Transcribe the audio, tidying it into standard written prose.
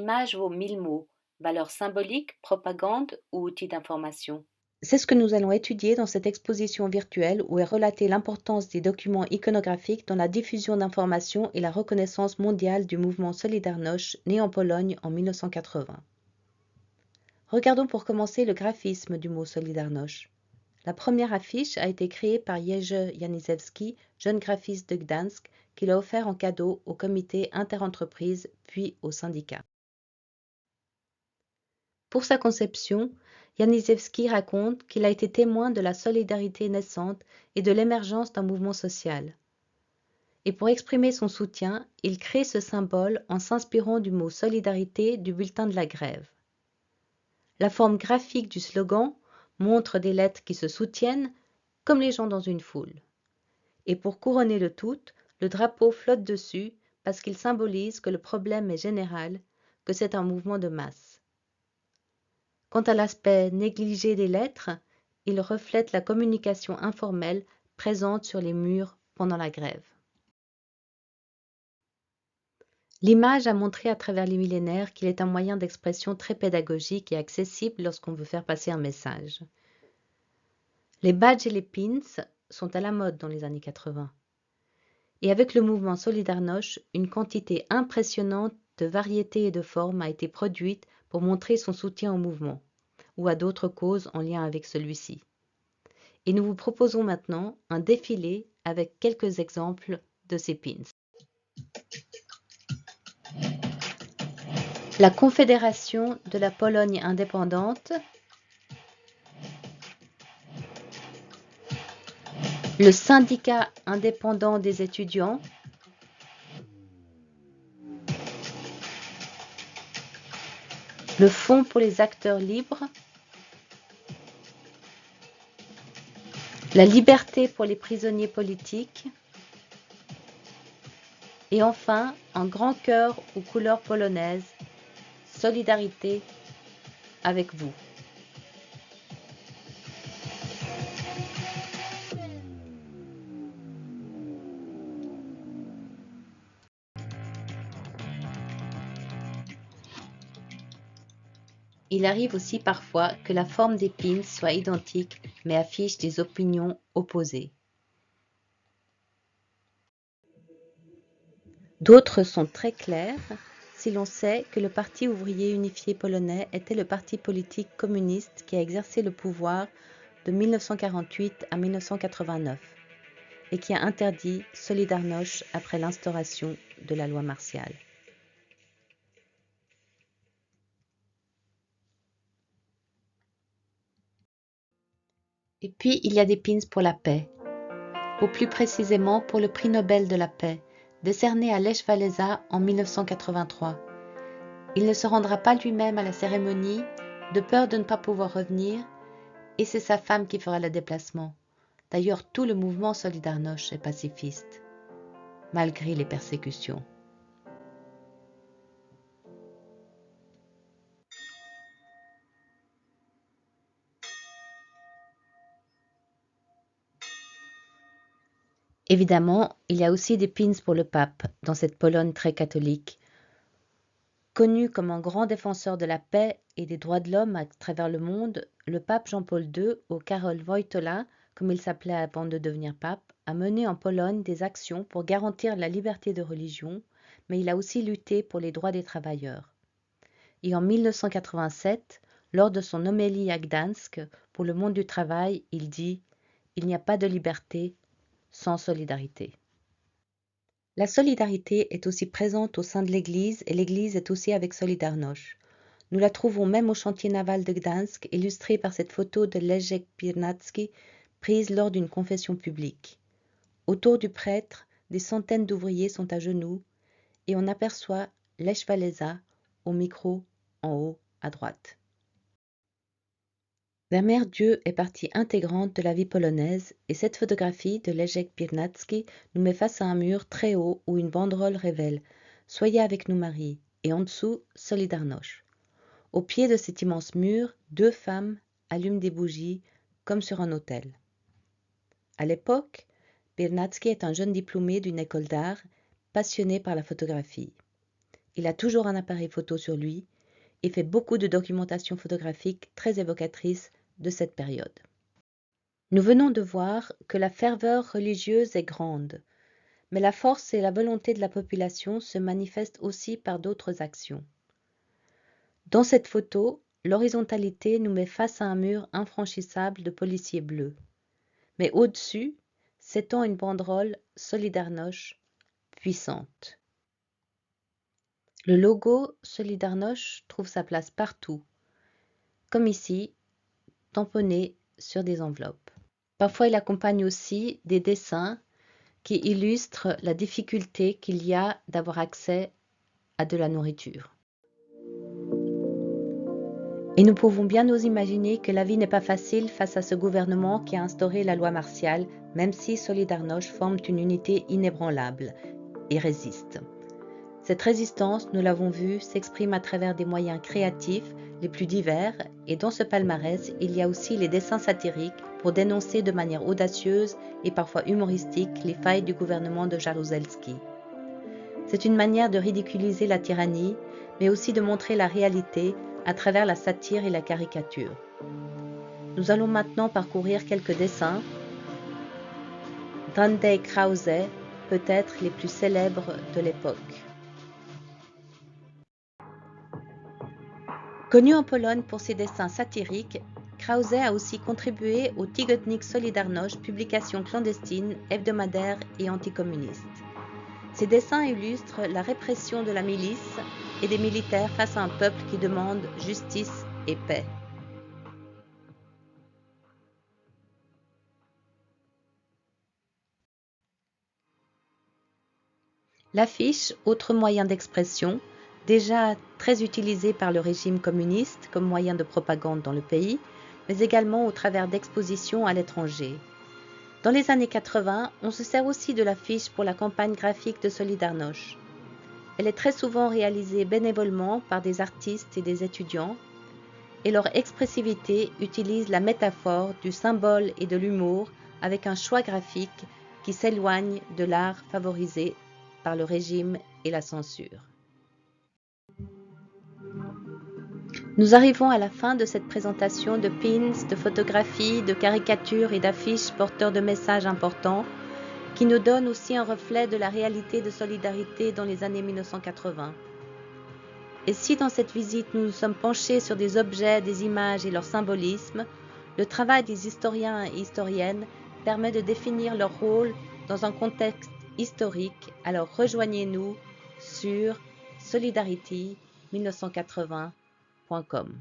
image vaut 1000 mots. Valeur symbolique, propagande ou outil d'information? C'est ce que nous allons étudier dans cette exposition virtuelle où est relatée l'importance des documents iconographiques dans la diffusion d'informations et la reconnaissance mondiale du mouvement Solidarność né en Pologne en 1980. Regardons pour commencer le graphisme du mot Solidarność. La première affiche a été créée par Jerzy Janiszewski, jeune graphiste de Gdańsk, qui l'a offert en cadeau au comité interentreprises puis au syndicat. Pour sa conception, Janiszewski raconte qu'il a été témoin de la solidarité naissante et de l'émergence d'un mouvement social. Et pour exprimer son soutien, il crée ce symbole en s'inspirant du mot solidarité du bulletin de la grève. La forme graphique du slogan montre des lettres qui se soutiennent comme les gens dans une foule. Et pour couronner le tout, le drapeau flotte dessus parce qu'il symbolise que le problème est général, que c'est un mouvement de masse. Quant à l'aspect négligé des lettres, il reflète la communication informelle présente sur les murs pendant la grève. L'image a montré à travers les millénaires qu'il est un moyen d'expression très pédagogique et accessible lorsqu'on veut faire passer un message. Les badges et les pins sont à la mode dans les années 80. Et avec le mouvement Solidarność, une quantité impressionnante de variétés et de formes a été produite pour montrer son soutien au mouvement ou à d'autres causes en lien avec celui-ci. Et nous vous proposons maintenant un défilé avec quelques exemples de ces pins. La Confédération de la Pologne indépendante, le syndicat indépendant des étudiants, le Fonds pour les acteurs libres, la liberté pour les prisonniers politiques, et enfin un grand cœur aux couleurs polonaises, solidarité avec vous. Il arrive aussi parfois que la forme des pins soit identique mais affiche des opinions opposées. D'autres sont très clairs si l'on sait que le Parti ouvrier unifié polonais était le parti politique communiste qui a exercé le pouvoir de 1948 à 1989 et qui a interdit Solidarność après l'instauration de la loi martiale. Et puis, il y a des pins pour la paix, ou plus précisément pour le prix Nobel de la paix, décerné à Lech Wałęsa en 1983. Il ne se rendra pas lui-même à la cérémonie, de peur de ne pas pouvoir revenir, et c'est sa femme qui fera le déplacement. D'ailleurs, tout le mouvement Solidarność est pacifiste, malgré les persécutions. Évidemment, il y a aussi des pins pour le pape, dans cette Pologne très catholique. Connu comme un grand défenseur de la paix et des droits de l'homme à travers le monde, le pape Jean-Paul II, ou Karol Wojtyła, comme il s'appelait avant de devenir pape, a mené en Pologne des actions pour garantir la liberté de religion, mais il a aussi lutté pour les droits des travailleurs. Et en 1987, lors de son homélie à Gdańsk pour le monde du travail, il dit « Il n'y a pas de liberté sans solidarité ». La solidarité est aussi présente au sein de l'Église et l'Église est aussi avec Solidarność. Nous la trouvons même au chantier naval de Gdańsk, illustrée par cette photo de Leszek Biernacki prise lors d'une confession publique. Autour du prêtre, des centaines d'ouvriers sont à genoux et on aperçoit Lech Wałęsa au micro en haut à droite. Vermeer-Dieu est partie intégrante de la vie polonaise et cette photographie de Leszek Biernacki nous met face à un mur très haut où une banderole révèle « Soyez avec nous Marie » et en dessous « Solidarność ». Au pied de cet immense mur, deux femmes allument des bougies comme sur un autel. À l'époque, Biernacki est un jeune diplômé d'une école d'art, passionné par la photographie. Il a toujours un appareil photo sur lui et fait beaucoup de documentation photographique très évocatrice de cette période. Nous venons de voir que la ferveur religieuse est grande, mais la force et la volonté de la population se manifestent aussi par d'autres actions. Dans cette photo, l'horizontalité nous met face à un mur infranchissable de policiers bleus. Mais au-dessus s'étend une banderole Solidarność puissante. Le logo Solidarność trouve sa place partout, comme ici, tamponné sur des enveloppes. Parfois, il accompagne aussi des dessins qui illustrent la difficulté qu'il y a d'avoir accès à de la nourriture. Et nous pouvons bien nous imaginer que la vie n'est pas facile face à ce gouvernement qui a instauré la loi martiale, même si Solidarność forme une unité inébranlable et résiste. Cette résistance, nous l'avons vu, s'exprime à travers des moyens créatifs les plus divers, et dans ce palmarès, il y a aussi les dessins satiriques pour dénoncer de manière audacieuse et parfois humoristique les failles du gouvernement de Jaruzelski. C'est une manière de ridiculiser la tyrannie, mais aussi de montrer la réalité à travers la satire et la caricature. Nous allons maintenant parcourir quelques dessins d'Andrzej Krause, peut-être les plus célèbres de l'époque. Connu en Pologne pour ses dessins satiriques, Krause a aussi contribué au Tygodnik Solidarność, publication clandestine, hebdomadaire et anticommuniste. Ces dessins illustrent la répression de la milice et des militaires face à un peuple qui demande justice et paix. L'affiche, autre moyen d'expression, déjà très utilisé par le régime communiste comme moyen de propagande dans le pays, mais également au travers d'expositions à l'étranger. Dans les années 80, on se sert aussi de l'affiche pour la campagne graphique de Solidarność. Elle est très souvent réalisée bénévolement par des artistes et des étudiants, et leur expressivité utilise la métaphore du symbole et de l'humour avec un choix graphique qui s'éloigne de l'art favorisé par le régime et la censure. Nous arrivons à la fin de cette présentation de pins, de photographies, de caricatures et d'affiches porteurs de messages importants qui nous donnent aussi un reflet de la réalité de solidarité dans les années 1980. Et si dans cette visite nous nous sommes penchés sur des objets, des images et leur symbolisme, le travail des historiens et historiennes permet de définir leur rôle dans un contexte historique. Alors rejoignez-nous sur solidarity1980.com.